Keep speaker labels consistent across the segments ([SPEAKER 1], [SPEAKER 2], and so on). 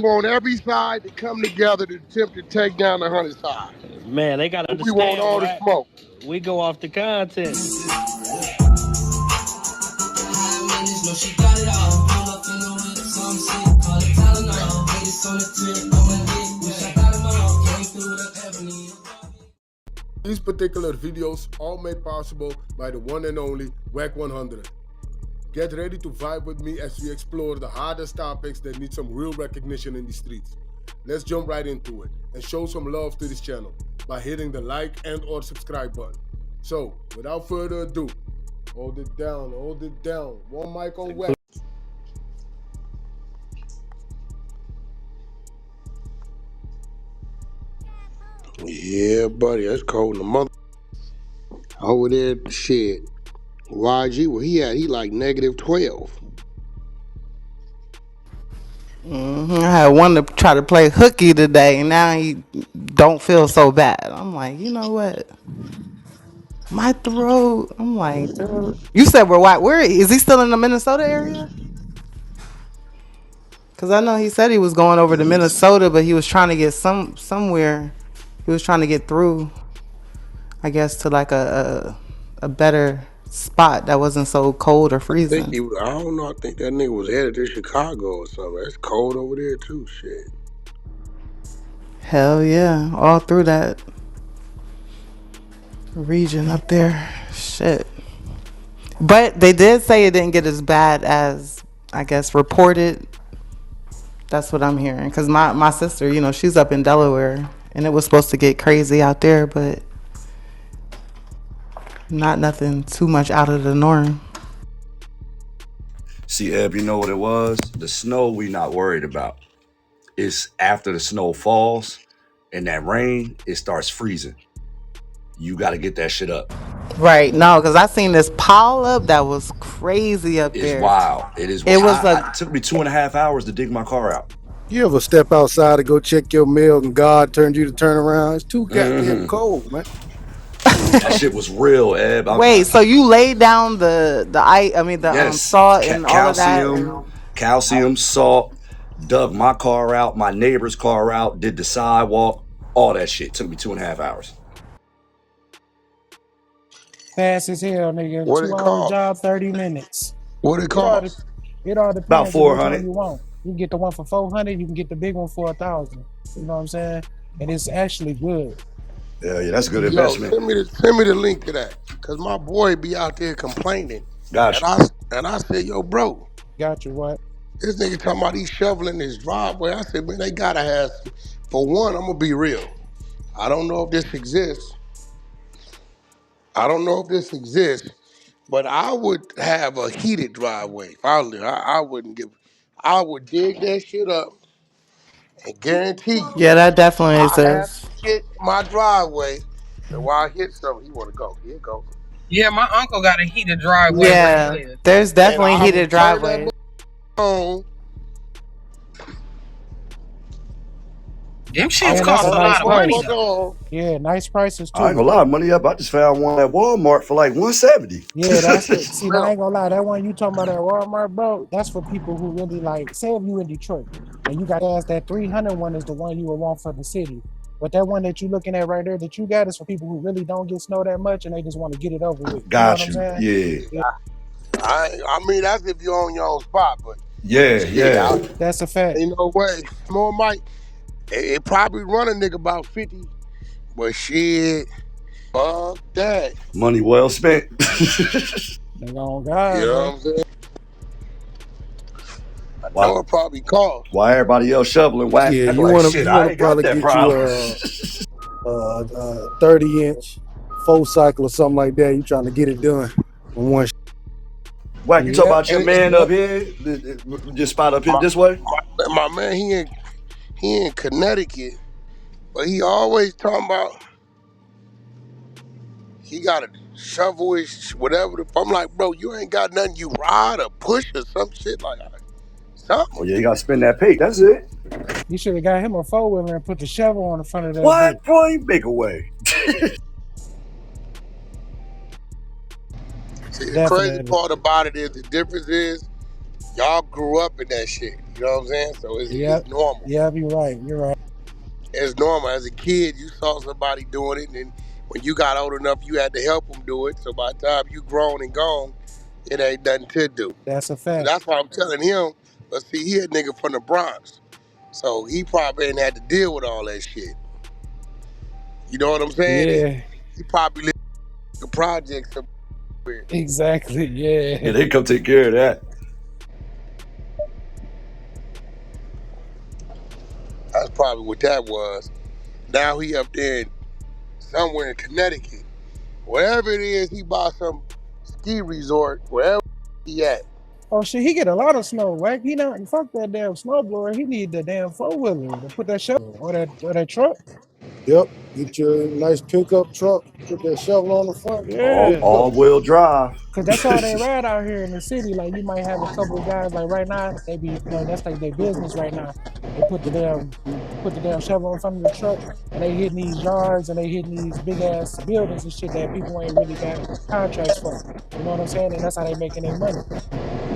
[SPEAKER 1] want every side to come together to attempt to take down the 100 side.
[SPEAKER 2] Man, they gotta understand.
[SPEAKER 1] We want all the smoke.
[SPEAKER 2] We go off the content.
[SPEAKER 1] These particular videos all made possible by the one and only Wack100. Get ready to vibe with me as we explore the hardest topics that need some real recognition in the streets. Let's jump right into it and show some love to this channel by hitting the like and or subscribe button. So, without further ado, hold it down, One mic on Wack. Yeah, buddy, that's cold in the mother. Over there, shit. YG, where he at? He like -12.
[SPEAKER 3] I had one to try to play hooky today, and now he don't feel so bad. I'm like, you know what? My throat. I'm like, dude. You said we're white. Where is he still in the Minnesota area? Cause I know he said he was going over to Minnesota, but he was trying to get somewhere. He was trying to get through, I guess, to like a better spot that wasn't so cold or freezing.
[SPEAKER 1] I don't know. I think that nigga was headed to Chicago or something. It's cold over there too. Shit.
[SPEAKER 3] Hell yeah, all through that region up there. Shit. But they did say it didn't get as bad as, I guess, reported. That's what I'm hearing. Because my sister, you know, she's up in Delaware, and it was supposed to get crazy out there, but not nothing too much out of the norm.
[SPEAKER 4] See, Eb, you know what it was? The snow we not worried about. It's after the snow falls and that rain, it starts freezing. You got to get that shit up.
[SPEAKER 3] Right. No, because I seen this pile up that was crazy up there.
[SPEAKER 4] It's wild. It is wild. It took me 2.5 hours to dig my car out.
[SPEAKER 5] You ever step outside to go check your mail and God turned you to turn around? It's too goddamn cold, man.
[SPEAKER 4] That shit was real, Eb.
[SPEAKER 3] Wait, so you laid down the salt and all of that?
[SPEAKER 4] Calcium, salt, dug my car out, my neighbor's car out, did the sidewalk, all that shit. Took me 2.5 hours.
[SPEAKER 6] Fast as hell, nigga. 2-hour job, 30 minutes.
[SPEAKER 1] What it cost?
[SPEAKER 6] It all depends.
[SPEAKER 4] About 400.
[SPEAKER 6] You want. You can get the one for 400. You can get the big one for 1,000. You know what I'm saying? And it's actually good.
[SPEAKER 4] Yeah, that's a good investment.
[SPEAKER 1] Send me the link to that, cause my boy be out there complaining.
[SPEAKER 4] Gotcha.
[SPEAKER 1] And I said, yo, bro.
[SPEAKER 6] Got you, what?
[SPEAKER 1] This nigga talking about he's shoveling his driveway. I said, man, they gotta have. For one, I'm gonna be real. I don't know if this exists. But I would have a heated driveway. If I lived, I wouldn't give. I would dig that shit up and guarantee you.
[SPEAKER 3] Yeah, that definitely exists.
[SPEAKER 1] Hit my driveway, and while I hit something, he want to go. Here it goes.
[SPEAKER 7] Yeah, my uncle got a heated driveway.
[SPEAKER 3] Yeah, right, there's definitely heated driveways.
[SPEAKER 7] Them shits cost a lot of money though.
[SPEAKER 6] Yeah, nice prices too.
[SPEAKER 4] I ain't gonna lie, money up. I just found one at Walmart for like $170.
[SPEAKER 6] Yeah, that's it. See, I ain't gonna lie, that one you talking about at Walmart, bro, that's for people who really like, say if you in Detroit and you got to ask that 300 one is the one you would want for the city. But that one that you looking at right there that you got is for people who really don't get snow that much and they just want to get it over with.
[SPEAKER 4] Got you. Yeah.
[SPEAKER 1] I mean, that's if you own your own spot, but
[SPEAKER 4] yeah.
[SPEAKER 6] That's a fact.
[SPEAKER 1] Ain't no way. More Mike. It probably run a nigga about 50, but shit, fuck that.
[SPEAKER 4] Money well spent.
[SPEAKER 6] Nigga on God.
[SPEAKER 1] You know what I'm saying? I know it probably cost.
[SPEAKER 4] Why everybody else shoveling? Why?
[SPEAKER 5] Yeah, you want to probably get you a 30-inch full cycle or something like that. You trying to get it done on one.
[SPEAKER 4] Wack, you talking about your man up here? Just spot up here this way?
[SPEAKER 1] My man, he in Connecticut, but he always talking about he got to shovel his whatever. I'm like, bro, you ain't got nothing you ride or push or some shit like that. Something.
[SPEAKER 4] Oh yeah, you gotta spend that pay. That's it.
[SPEAKER 6] You should have got him a 4-wheeler and put the shovel on the front of that.
[SPEAKER 4] What, bro? You make a way.
[SPEAKER 1] See, the crazy part about it is the difference is y'all grew up in that shit.
[SPEAKER 8] You know what I'm saying? So
[SPEAKER 6] Yep.
[SPEAKER 8] it's normal.
[SPEAKER 6] Yep, you're right. You're right.
[SPEAKER 8] It's normal. As a kid, you saw somebody doing it, and then when you got old enough, you had to help them do it. So by the time you grown and gone, it ain't nothing to do.
[SPEAKER 6] That's a
[SPEAKER 8] So
[SPEAKER 6] fact.
[SPEAKER 8] that's why I'm telling him. But see, he a nigga from the Bronx, so he probably ain't had to deal with all that shit. You know what I'm saying?
[SPEAKER 6] Yeah,
[SPEAKER 8] He probably lived in projects somewhere.
[SPEAKER 6] exactly. Yeah.
[SPEAKER 4] Yeah, they come take care of that.
[SPEAKER 8] That's probably what that was. Now he up there somewhere in Connecticut. Wherever it is, he bought some ski resort, wherever he at.
[SPEAKER 6] Oh shit, he get a lot of snow, right? He not fuck that damn snowblower. He need the damn 4-wheeler to put that shovel or that truck.
[SPEAKER 5] Yep. Get your nice pickup truck, put that shovel on the front.
[SPEAKER 4] All
[SPEAKER 5] Good to
[SPEAKER 6] Yeah.
[SPEAKER 5] go.
[SPEAKER 4] all wheel drive.
[SPEAKER 6] Cause that's all they ride out here in the city. Like you might have a couple of guys like right now, they be that's like their business right now. They put the damn shovel in front of the truck and they hitting these yards and they hitting these big ass buildings and shit that people ain't really got contracts for. You know what I'm saying? And that's how they making their money.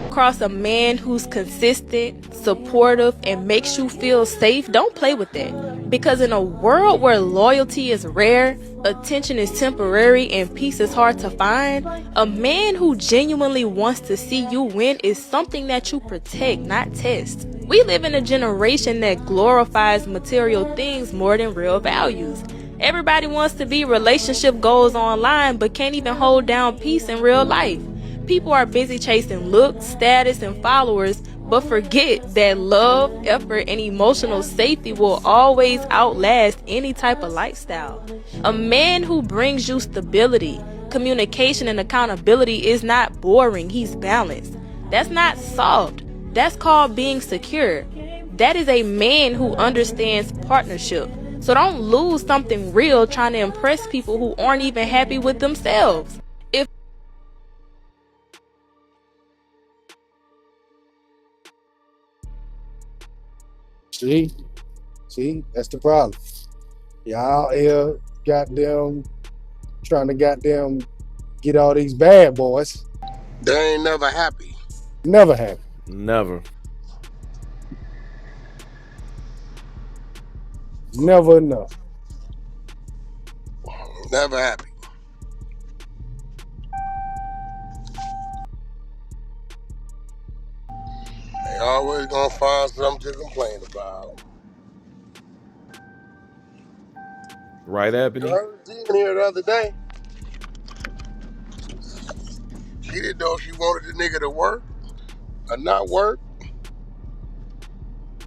[SPEAKER 9] Across a man who's consistent, supportive, and makes you feel safe, don't play with that. Because in a world where loyalty is rare, attention is temporary, and peace is hard to find, a man who genuinely wants to see you win is something that you protect, not test. We live in a generation that glorifies material things more than real values. Everybody wants to be relationship goals online, but can't even hold down peace in real life. People are busy chasing looks, status, and followers, but forget that love, effort, and emotional safety will always outlast any type of lifestyle. A man who brings you stability, communication, and accountability is not boring, he's balanced. That's not soft, that's called being secure. That is a man who understands partnership. So don't lose something real trying to impress people who aren't even happy with themselves.
[SPEAKER 5] See, that's the problem. Y'all here goddamn trying to goddamn get all these bad boys.
[SPEAKER 8] They ain't never happy.
[SPEAKER 5] Never happen.
[SPEAKER 10] Never.
[SPEAKER 5] Never enough.
[SPEAKER 8] Never happy. They always gonna find something to complain about.
[SPEAKER 10] Right, Ebony?
[SPEAKER 8] Girl, she in here the other day. She didn't know if she wanted the nigga to work or not work.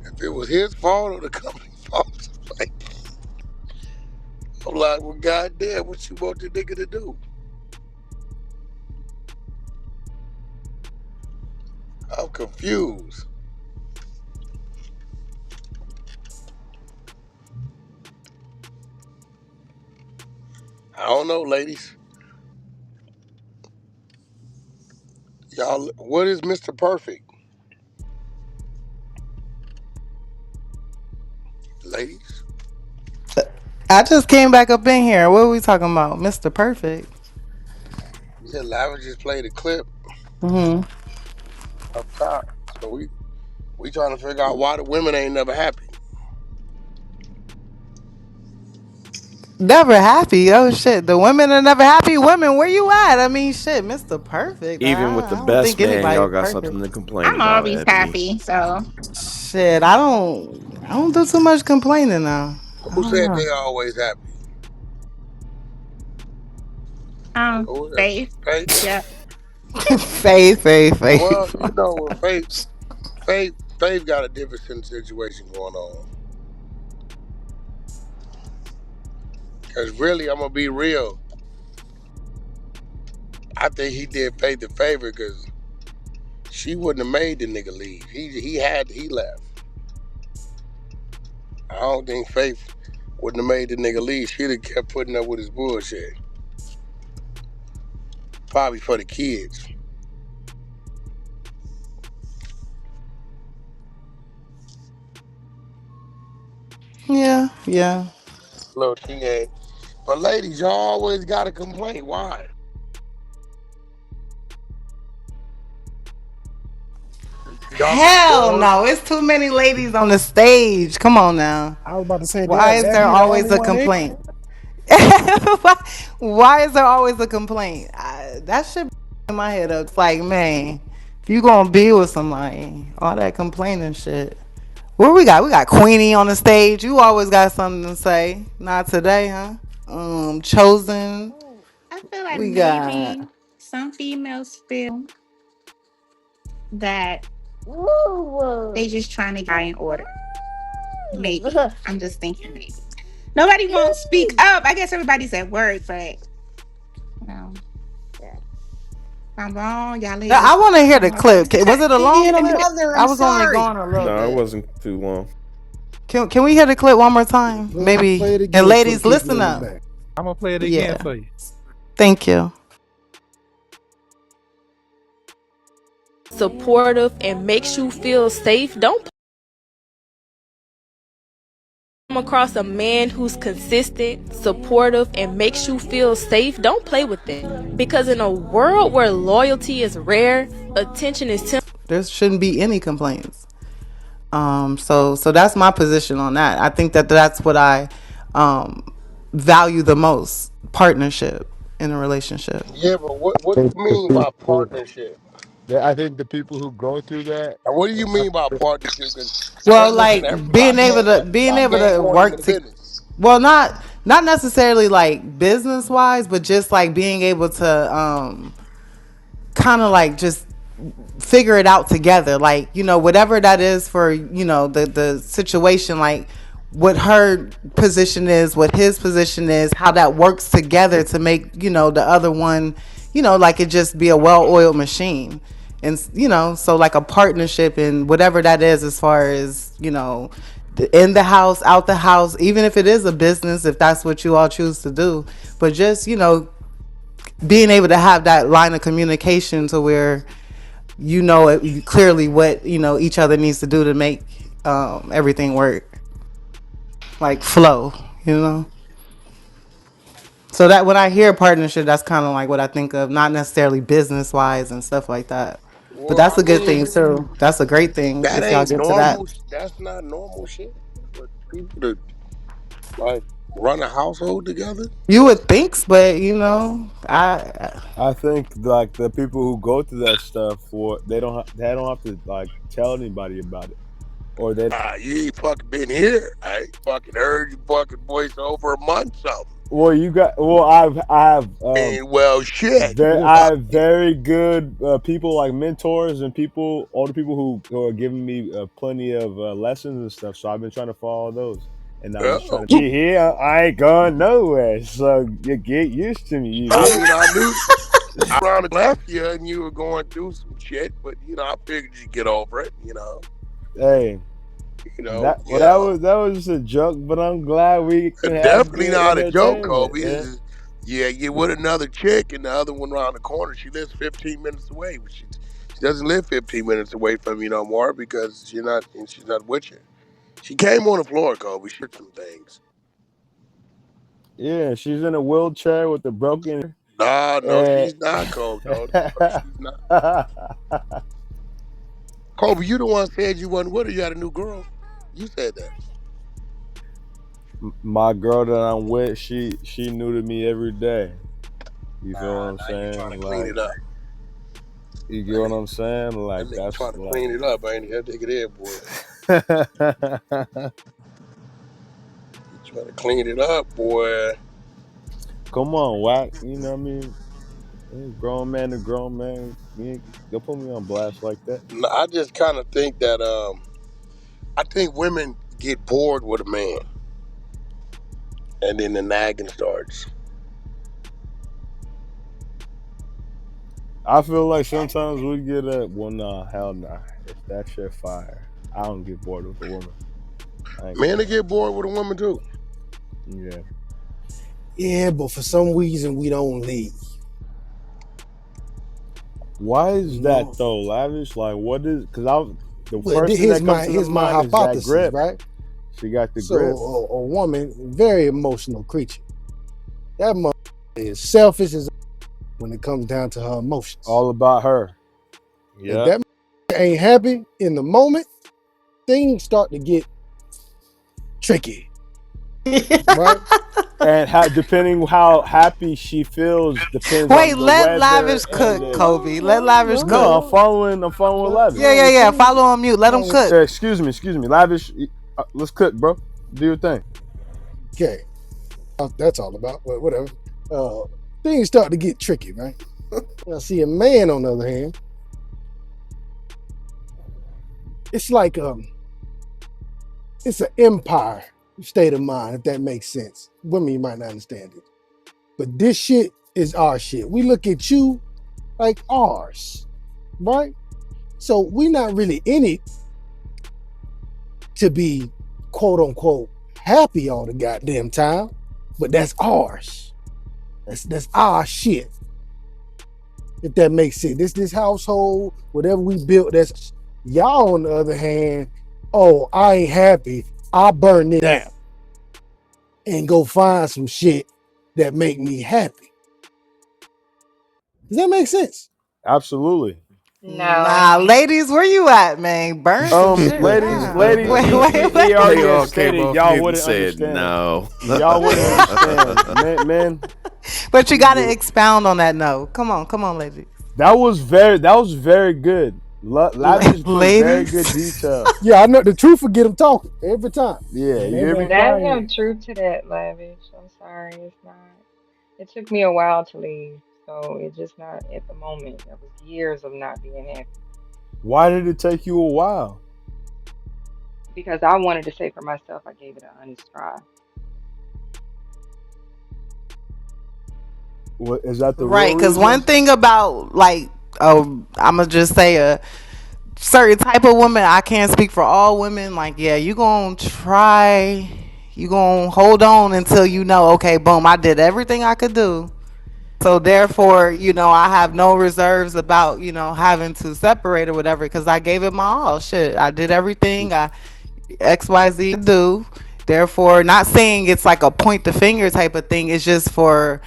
[SPEAKER 8] If it was his fault or the company's fault. I'm like, well, goddamn, what you want the nigga to do? I'm confused. I don't know, ladies. Y'all, what is Mr. Perfect? Ladies?
[SPEAKER 3] I just came back up in here. What are we talking about? Mr. Perfect.
[SPEAKER 8] Yeah, Lava just played a clip
[SPEAKER 3] Hmm.
[SPEAKER 8] up top. So we trying to figure out why the women ain't never happy.
[SPEAKER 3] Never happy. Oh shit. The women are never happy. Women, where you at? I mean, shit, Mr. Perfect.
[SPEAKER 10] Even with
[SPEAKER 3] I
[SPEAKER 10] the
[SPEAKER 3] don't
[SPEAKER 10] best
[SPEAKER 3] think
[SPEAKER 10] man,
[SPEAKER 3] anybody
[SPEAKER 10] y'all got
[SPEAKER 3] perfect.
[SPEAKER 10] something to complain
[SPEAKER 7] I'm
[SPEAKER 10] about,
[SPEAKER 7] always
[SPEAKER 10] Ebony.
[SPEAKER 7] happy, so
[SPEAKER 3] Shit, I don't do too much complaining now. I
[SPEAKER 8] Who
[SPEAKER 3] don't
[SPEAKER 8] said
[SPEAKER 3] know.
[SPEAKER 8] they always happy? Who is that?
[SPEAKER 7] faith.
[SPEAKER 8] Faith?
[SPEAKER 7] Yeah.
[SPEAKER 3] Faith, faith,
[SPEAKER 8] Well,
[SPEAKER 3] faith.
[SPEAKER 8] you know, with Faith got a different situation going on. Cause really, I'm gonna be real. I think he did Faith a favor because she wouldn't have made the nigga leave. He left. I don't think Faith wouldn't have made the nigga leave. She'd have kept putting up with his bullshit. Probably for the kids.
[SPEAKER 3] Yeah, yeah.
[SPEAKER 8] Little she ain't. But ladies, y'all always gotta complain. Why? Y'all get
[SPEAKER 3] Hell
[SPEAKER 8] bored.
[SPEAKER 3] no, it's too many ladies on the stage. Come on now.
[SPEAKER 6] I was about to say
[SPEAKER 3] Why is
[SPEAKER 6] that
[SPEAKER 3] there
[SPEAKER 6] be the only
[SPEAKER 3] always a
[SPEAKER 6] one.
[SPEAKER 3] complaint? Why is there always a complaint? That shit in my head up. It's like, man, if you gonna be with somebody, all that complaining shit. What we got? We got Queenie on the stage. You always got something to say. Not today, huh? Chosen.
[SPEAKER 11] I feel like
[SPEAKER 3] We got.
[SPEAKER 11] maybe some females feel that they just trying to get in order. Maybe. I'm just thinking maybe. Nobody won't speak up. I guess everybody's at work, but you know, if I'm wrong, y'all
[SPEAKER 3] I
[SPEAKER 11] ladies.
[SPEAKER 3] want to hear the
[SPEAKER 11] Come up.
[SPEAKER 3] clip. Was it a long
[SPEAKER 11] Being a
[SPEAKER 3] clip?
[SPEAKER 11] mother,
[SPEAKER 3] I
[SPEAKER 11] I'm
[SPEAKER 3] was only
[SPEAKER 11] sorry.
[SPEAKER 3] going a little
[SPEAKER 10] No, it
[SPEAKER 3] bit.
[SPEAKER 10] wasn't too long.
[SPEAKER 3] Can we hear the clip one more time?
[SPEAKER 5] Go ahead and
[SPEAKER 3] Maybe.
[SPEAKER 5] play it
[SPEAKER 3] And
[SPEAKER 5] again for the
[SPEAKER 3] ladies,
[SPEAKER 5] people
[SPEAKER 3] listen
[SPEAKER 5] in the
[SPEAKER 3] up.
[SPEAKER 5] back.
[SPEAKER 12] I'm gonna play it again
[SPEAKER 3] Yeah.
[SPEAKER 12] for you.
[SPEAKER 3] Thank you.
[SPEAKER 9] Supportive and makes you feel safe. Don't come across a man who's consistent, supportive, and makes you feel safe. Don't play with it. Because in a world where loyalty is rare, attention is temporary.
[SPEAKER 3] There shouldn't be any complaints. So that's my position on that. I think that that's what I value the most: partnership in a relationship.
[SPEAKER 8] Yeah, but what do
[SPEAKER 5] think
[SPEAKER 8] you
[SPEAKER 5] the
[SPEAKER 8] mean by
[SPEAKER 5] people,
[SPEAKER 8] partnership?
[SPEAKER 5] I think the people who go through that,
[SPEAKER 8] And what do you mean by partnership? Because
[SPEAKER 3] Well,
[SPEAKER 8] listen,
[SPEAKER 3] like being able to
[SPEAKER 8] my man going
[SPEAKER 3] work
[SPEAKER 8] into
[SPEAKER 3] to.
[SPEAKER 8] business.
[SPEAKER 3] Well, not necessarily like business wise, but just like being able to kind of like just figure it out together, like, whatever that is for, the situation, like what her position is, what his position is, how that works together to make, the other one, like it just be a well-oiled machine. And so like a partnership and whatever that is, as far as, in the house, out the house, even if it is a business, if that's what you all choose to do, but just, being able to have that line of communication to where clearly what each other needs to do to make everything work, like flow. So that when I hear partnership, that's kind of like what I think of, not necessarily business wise and stuff like that, but
[SPEAKER 8] Well,
[SPEAKER 3] that's
[SPEAKER 8] I
[SPEAKER 3] a good thing
[SPEAKER 8] mean,
[SPEAKER 3] too. That's a great thing
[SPEAKER 8] that
[SPEAKER 3] if y'all
[SPEAKER 8] ain't
[SPEAKER 3] get to that.
[SPEAKER 8] normal. That's not normal shit for people to like run a household together.
[SPEAKER 3] You would think, but
[SPEAKER 13] I think like the people who go through that stuff, for they don't have to like tell anybody about it, or they.
[SPEAKER 8] You ain't fucking been here. I ain't fucking heard your fucking voice over a month something.
[SPEAKER 13] Well, you got. Well, I have
[SPEAKER 8] And well, shit.
[SPEAKER 13] I have very good people, like mentors and people, older people who are giving me plenty of lessons and stuff. So I've been trying to follow those, and I'm just trying
[SPEAKER 8] Oh,
[SPEAKER 13] to be here. I ain't going nowhere, so you get used to me. You
[SPEAKER 8] I
[SPEAKER 13] hear?
[SPEAKER 8] mean, I knew around the left you and you were going through some shit, but I figured you'd get over it.
[SPEAKER 13] Hey,
[SPEAKER 8] You know,
[SPEAKER 13] that well,
[SPEAKER 8] you know.
[SPEAKER 13] that was just a joke, but I'm glad we can have
[SPEAKER 8] Definitely
[SPEAKER 13] good
[SPEAKER 8] not a joke,
[SPEAKER 13] entertainment.
[SPEAKER 8] Kobe.
[SPEAKER 13] Yeah.
[SPEAKER 8] Yeah, you with another chick and the other one around the corner. She lives 15 minutes away, but she doesn't live 15 minutes away from you no more because she's not with you. She came on the floor, Kobe. She heard some things.
[SPEAKER 13] Yeah, she's in a wheelchair with a broken.
[SPEAKER 8] Nah, no,
[SPEAKER 13] And
[SPEAKER 8] she's not, Kobe. No, she's not. Kobe, you the one said you wasn't with her. You had a new girl. You said that.
[SPEAKER 13] my girl that I'm with, she new to me every day. You feel what
[SPEAKER 8] Nah,
[SPEAKER 13] I'm
[SPEAKER 8] now you trying
[SPEAKER 13] saying?
[SPEAKER 8] to clean
[SPEAKER 13] Like,
[SPEAKER 8] it up.
[SPEAKER 13] you get
[SPEAKER 8] That
[SPEAKER 13] what
[SPEAKER 8] nigga,
[SPEAKER 13] I'm saying?
[SPEAKER 8] that
[SPEAKER 13] Like,
[SPEAKER 8] nigga
[SPEAKER 13] that's
[SPEAKER 8] trying to
[SPEAKER 13] like.
[SPEAKER 8] clean it up, ain't he? I take it in, boy. You trying to clean it up, boy.
[SPEAKER 13] Come on, Wack. You know what I mean? Grown man to grown man. Don't put me on blast like that.
[SPEAKER 8] No, I just kind of think that I think women get bored with a man, and then the nagging starts.
[SPEAKER 13] I feel like sometimes we get a well, nah, hell nah. If that shit fire, I don't get bored with a woman. I ain't gonna
[SPEAKER 8] Men they
[SPEAKER 13] lie.
[SPEAKER 8] get bored with a woman too.
[SPEAKER 13] Yeah.
[SPEAKER 5] Yeah, but for some reason we don't leave.
[SPEAKER 13] Why
[SPEAKER 5] You
[SPEAKER 13] is that
[SPEAKER 5] know.
[SPEAKER 13] though, Lavish? Like, what is? Because I the
[SPEAKER 5] Well,
[SPEAKER 13] first thing that comes to the
[SPEAKER 5] here's my
[SPEAKER 13] mind is that
[SPEAKER 5] hypothesis,
[SPEAKER 13] grip.
[SPEAKER 5] right?
[SPEAKER 13] She got the
[SPEAKER 5] So
[SPEAKER 13] grip.
[SPEAKER 5] a woman, very emotional creature. That mother is selfish as when it comes down to her emotions.
[SPEAKER 13] All about her.
[SPEAKER 5] If
[SPEAKER 13] Yep.
[SPEAKER 5] that ain't happy in the moment, things start to get tricky. Right?
[SPEAKER 13] And depending how happy she feels depends
[SPEAKER 3] Wait,
[SPEAKER 13] on the
[SPEAKER 3] let
[SPEAKER 13] weather
[SPEAKER 3] Lavish
[SPEAKER 13] and
[SPEAKER 3] cook,
[SPEAKER 13] the.
[SPEAKER 3] Kobe. Let Lavish
[SPEAKER 13] No, I'm
[SPEAKER 3] cook.
[SPEAKER 13] following. I'm following with Lavish.
[SPEAKER 3] Yeah. Follow on mute. Let him cook.
[SPEAKER 13] Excuse me, Lavish. Let's cook, bro. Do your thing.
[SPEAKER 5] Okay. That's all about, but whatever. Things start to get tricky, right? Now, see, a man, on the other hand, it's like it's an empire state of mind, if that makes sense. Women, you might not understand it, but this shit is our shit. We look at you like ours, right? So we're not really in it to be quote unquote happy all the goddamn time, but that's ours. That's our shit. If that makes sense. This household, whatever we built, that's y'all on the other hand, oh, I ain't happy. I'll burn it down and go find some shit that make me happy. Does that make sense?
[SPEAKER 13] Absolutely.
[SPEAKER 3] Nah, ladies, where you at, man? Burn some shit
[SPEAKER 13] Ladies,
[SPEAKER 3] down. Wait.
[SPEAKER 13] he already
[SPEAKER 10] They all
[SPEAKER 13] has
[SPEAKER 10] came
[SPEAKER 13] stated
[SPEAKER 10] off
[SPEAKER 13] y'all
[SPEAKER 10] mute and
[SPEAKER 13] wouldn't
[SPEAKER 10] said
[SPEAKER 13] understand.
[SPEAKER 10] no.
[SPEAKER 13] Y'all wouldn't understand, man.
[SPEAKER 3] But you gotta expound on that. No, come on, ladies.
[SPEAKER 13] That was very good. Lavish put very good detail.
[SPEAKER 5] Yeah, I know the truth will get them talking every time.
[SPEAKER 13] Yeah,
[SPEAKER 6] And
[SPEAKER 13] you
[SPEAKER 6] they
[SPEAKER 13] hear
[SPEAKER 6] been
[SPEAKER 13] me?
[SPEAKER 12] There's
[SPEAKER 6] quiet.
[SPEAKER 12] no truth to that, Lavish. I'm sorry, it's not. It took me a while to leave, so it's just not at the moment. That was years of not being happy
[SPEAKER 13] Why did it take you a while?
[SPEAKER 12] because I wanted to say for myself, I gave it an honest try.
[SPEAKER 13] What is that the real
[SPEAKER 3] Right, because one
[SPEAKER 13] reason?
[SPEAKER 3] thing about like, I'ma just say a certain type of woman. I can't speak for all women. Like, yeah, you gonna try. You gonna hold on until you know. Okay, boom, I did everything I could do. So therefore, I have no reserves about, having to separate or whatever because I gave it my all. Shit, I did everything I XYZ do. Therefore, not saying it's like a point the finger type of thing. It's just for,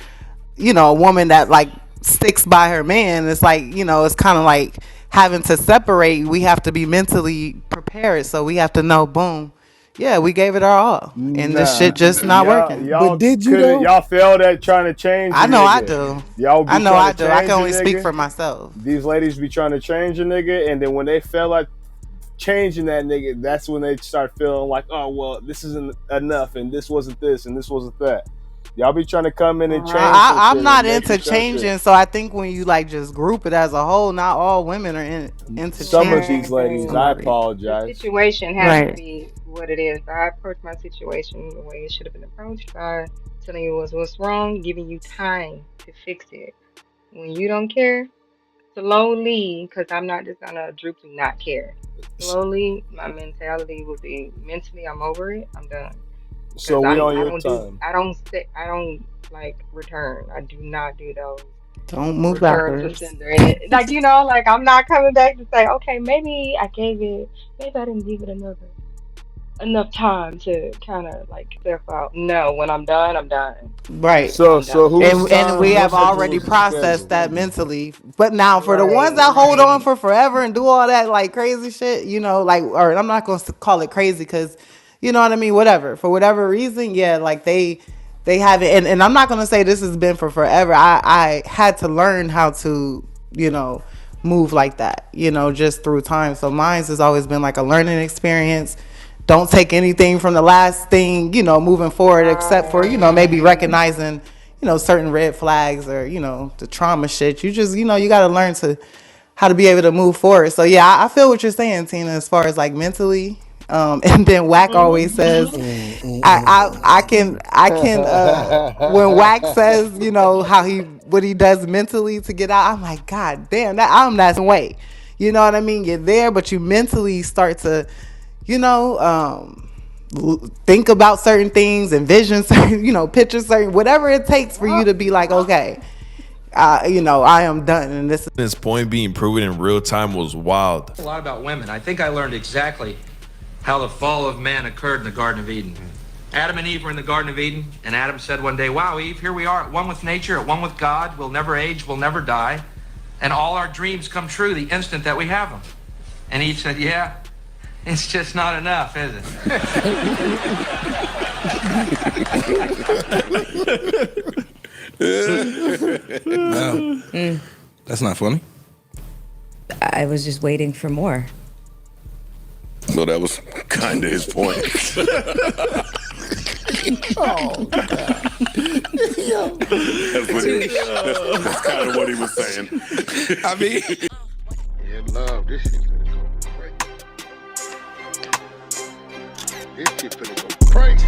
[SPEAKER 3] a woman that like sticks by her man. It's like, it's kind of like having to separate. We have to be mentally prepared. So we have to know, boom, yeah, we gave it our all. And this
[SPEAKER 13] Nah,
[SPEAKER 3] shit just not working.
[SPEAKER 5] But did you
[SPEAKER 13] couldn't.
[SPEAKER 5] though?
[SPEAKER 13] Y'all failed at trying to change
[SPEAKER 3] I
[SPEAKER 13] the
[SPEAKER 3] know I
[SPEAKER 13] nigga.
[SPEAKER 3] do.
[SPEAKER 13] Y'all be
[SPEAKER 3] I know
[SPEAKER 13] trying
[SPEAKER 3] I
[SPEAKER 13] to
[SPEAKER 3] do. I can
[SPEAKER 13] change the
[SPEAKER 3] only speak
[SPEAKER 13] nigga.
[SPEAKER 3] for myself.
[SPEAKER 13] These ladies be trying to change a nigga, and then when they feel like changing that nigga, that's when they start feeling like, oh well, this isn't enough, and this wasn't this, and this wasn't that. Y'all be trying to come in and change some
[SPEAKER 3] I'm
[SPEAKER 13] shit and
[SPEAKER 3] not
[SPEAKER 13] make
[SPEAKER 3] into
[SPEAKER 13] some shit.
[SPEAKER 3] changing, so I think when you like just group it as a whole, not all women are into
[SPEAKER 13] Some of
[SPEAKER 3] changing
[SPEAKER 13] these ladies,
[SPEAKER 3] for
[SPEAKER 13] I
[SPEAKER 3] no
[SPEAKER 12] Right.
[SPEAKER 3] reason.
[SPEAKER 12] The
[SPEAKER 13] apologize.
[SPEAKER 12] situation has to
[SPEAKER 3] Right.
[SPEAKER 12] be what it is. I approached my situation the way it should have been approached by telling you what's wrong, giving you time to fix it. When you don't care, slowly, because I'm not just gonna droop to not care. Slowly, my mentality will be mentally, I'm over it, I'm done.
[SPEAKER 13] So
[SPEAKER 12] Because
[SPEAKER 13] we on
[SPEAKER 12] I
[SPEAKER 13] your
[SPEAKER 12] don't do,
[SPEAKER 13] time.
[SPEAKER 12] I don't like return. I do not do those
[SPEAKER 3] Don't move
[SPEAKER 12] return to
[SPEAKER 3] backwards.
[SPEAKER 12] sender. And like, like I'm not coming back to say, okay, maybe I gave it, maybe I didn't give it enough time to kind of like step out. No, when I'm done, I'm done.
[SPEAKER 3] Right.
[SPEAKER 13] So
[SPEAKER 12] I'm done.
[SPEAKER 13] whose
[SPEAKER 3] And we
[SPEAKER 13] time?
[SPEAKER 3] have
[SPEAKER 13] What's
[SPEAKER 3] already
[SPEAKER 13] everyone's
[SPEAKER 3] processed
[SPEAKER 13] schedule?
[SPEAKER 3] that mentally. But now for the ones
[SPEAKER 12] Right,
[SPEAKER 3] that hold on
[SPEAKER 12] right.
[SPEAKER 3] for forever and do all that like crazy shit, like, or I'm not going to call it crazy because, you know what I mean? Whatever. For whatever reason, yeah, like they have it. And I'm not going to say this has been for forever. I had to learn how to, move like that, just through time. So mine's has always been like a learning experience. Don't take anything from the last thing, moving forward, except for, maybe
[SPEAKER 12] Right.
[SPEAKER 3] recognizing, certain red flags or, the trauma shit. You just, you got to learn to how to be able to move forward. So yeah, I feel what you're saying, Tina, as far as like mentally. And then Wack always says, I can when Wack says, how what he does mentally to get out, I'm like, God damn, I'm that same way. You know what I mean? You're there, but you mentally start to, you know, think about certain things, envision certain, picture certain, whatever it takes for you to be like, okay, I am done. And
[SPEAKER 14] this point being proven in real time was wild.
[SPEAKER 15] A lot about women. I think I learned exactly how the fall of man occurred in the Garden of Eden. Adam and Eve were in the Garden of Eden, and Adam said one day, wow, Eve, here we are at one with nature, at one with God. We'll never age, we'll never die. And all our dreams come true the instant that we have them. And Eve said, yeah, it's just not enough, is it?
[SPEAKER 16] No, that's not funny.
[SPEAKER 17] I was just waiting for more.
[SPEAKER 18] Well, that was kind of his point.
[SPEAKER 5] Oh, God.
[SPEAKER 18] That's kind of what he was saying.
[SPEAKER 16] I mean,
[SPEAKER 8] Yeah, love, this shit finna go crazy. This shit finna go crazy.